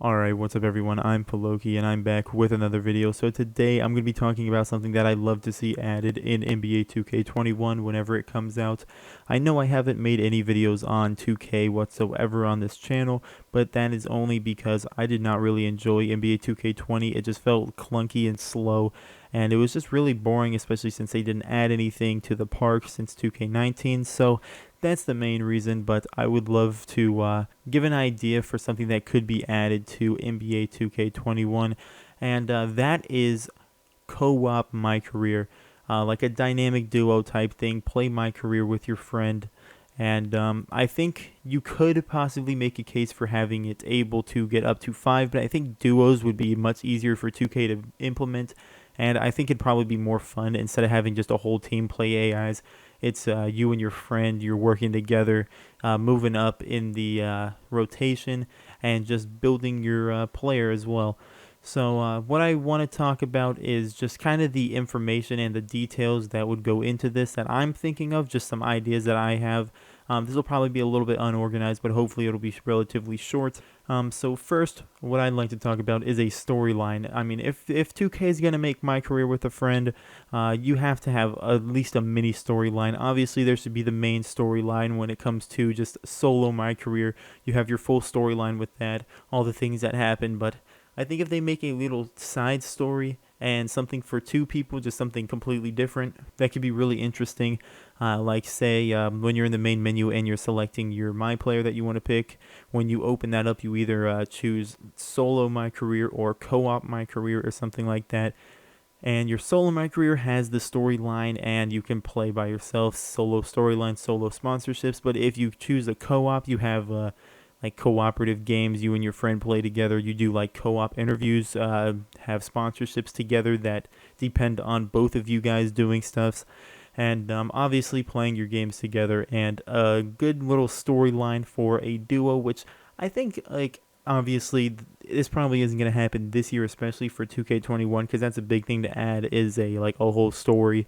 Alright, what's up everyone? I'm Paloki and I'm back with another video. So today I'm going to be talking about something that I love to see added in NBA 2K21 whenever it comes out. I know I haven't made any videos on 2K whatsoever on this channel, but that is only because I did not really enjoy NBA 2K20. It just felt clunky and slow, and it was just really boring, especially since they didn't add anything to the park since 2K19. So that's the main reason, but I would love to give an idea for something that could be added to NBA 2K21, and that is co-op My Career, like a dynamic duo type thing. Play My Career with your friend, and I think you could possibly make a case for having it able to get up to 5, but I think duos would be much easier for 2K to implement, and I think it'd probably be more fun instead of having just a whole team play AIs. It's you and your friend, you're working together, moving up in the rotation, and just building your player as well. So what I want to talk about is just kind of the information and the details that would go into this that I'm thinking of, just some ideas that I have. This will probably be a little bit unorganized, but hopefully it'll be relatively short. So first, what I'd like to talk about is a storyline. I mean, if 2K is going to make My Career with a friend, you have to have at least a mini storyline. Obviously, there should be the main storyline when it comes to just solo My Career. You have your full storyline with that, all the things that happen, but I think if they make a little side story and something for two people, just something completely different, that could be really interesting. Like say when you're in the main menu and you're selecting your My Player that you want to pick, when you open that up, you either choose solo My Career or co-op My Career or something like that. And your solo My Career has the storyline and you can play by yourself, solo storyline, solo sponsorships. But if you choose a co-op, you have like cooperative games. You and your friend play together. You do like co-op interviews, have sponsorships together that depend on both of you guys doing stuffs, and obviously playing your games together, and a good little storyline for a duo, which I think, like, obviously this probably isn't going to happen this year, especially for 2K21, because that's a big thing to add, is a whole story,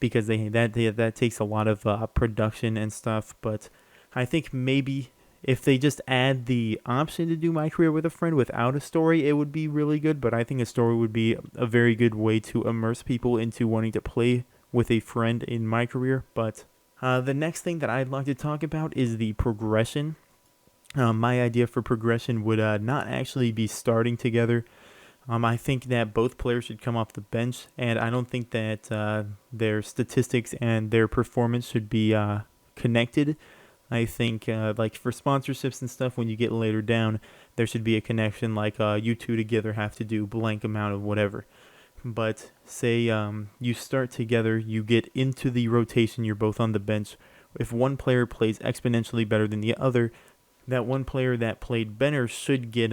because that takes a lot of production and stuff. But I think maybe if they just add the option to do My Career with a friend without a story, it would be really good. But I think a story would be a very good way to immerse people into wanting to play with a friend in My Career. But the next thing that I'd like to talk about is the progression. My idea for progression would not actually be starting together. I think that both players should come off the bench, and I don't think that their statistics and their performance should be connected. I think like for sponsorships and stuff, when you get later down, there should be a connection, like you two together have to do blank amount of whatever. But say you start together, you get into the rotation, you're both on the bench. If one player plays exponentially better than the other, that one player that played better should get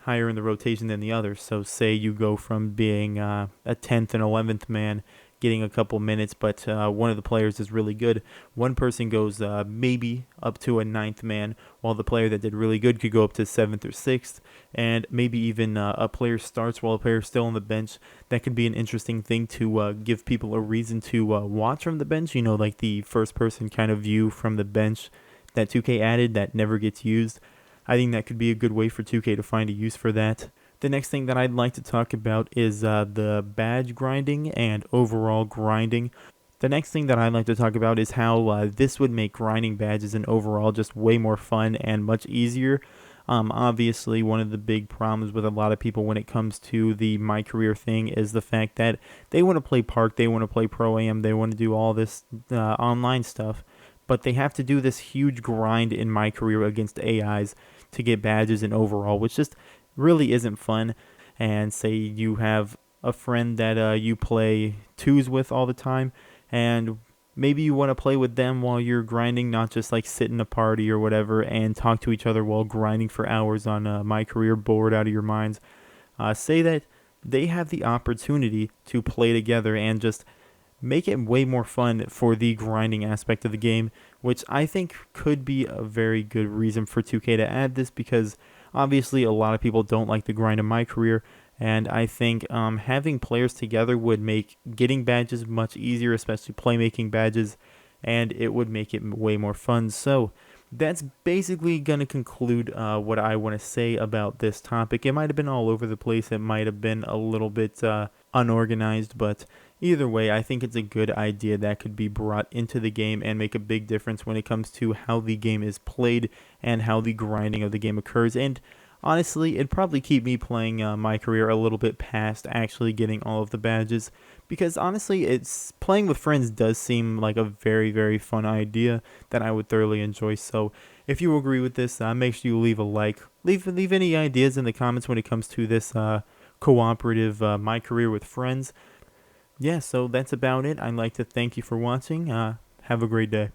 higher in the rotation than the other. So say you go from being a 10th and 11th man, getting a couple minutes, but one of the players is really good. One person goes maybe up to a 9th man, while the player that did really good could go up to 7th or 6th, and maybe even a player starts while a player is still on the bench. That could be an interesting thing to give people a reason to watch from the bench, like the first person kind of view from the bench that 2K added that never gets used. I think that could be a good way for 2K to find a use for that. The next thing that I'd like to talk about is the badge grinding and overall grinding. The next thing that I'd like to talk about is how this would make grinding badges and overall just way more fun and much easier. Obviously, one of the big problems with a lot of people when it comes to the My Career thing is the fact that they want to play Park, they want to play Pro Am, they want to do all this online stuff, but they have to do this huge grind in My Career against AIs to get badges and overall, which just really isn't fun. And say you have a friend that you play twos with all the time, and maybe you want to play with them while you're grinding, not just like sit in a party or whatever and talk to each other while grinding for hours on My Career, bored out of your minds. Say that they have the opportunity to play together and just make it way more fun for the grinding aspect of the game, which I think could be a very good reason for 2K to add this, because obviously a lot of people don't like the grind of My Career, and I think having players together would make getting badges much easier, especially playmaking badges, and it would make it way more fun. So that's basically going to conclude what I want to say about this topic. It might have been all over the place. It might have been a little bit unorganized, but either way, I think it's a good idea that could be brought into the game and make a big difference when it comes to how the game is played and how the grinding of the game occurs. And honestly, it'd probably keep me playing my career a little bit past actually getting all of the badges, because honestly, it's playing with friends does seem like a very, very fun idea that I would thoroughly enjoy. So if you agree with this, make sure you leave a like. Leave any ideas in the comments when it comes to this cooperative my career with friends. Yeah, so that's about it. I'd like to thank you for watching. Have a great day.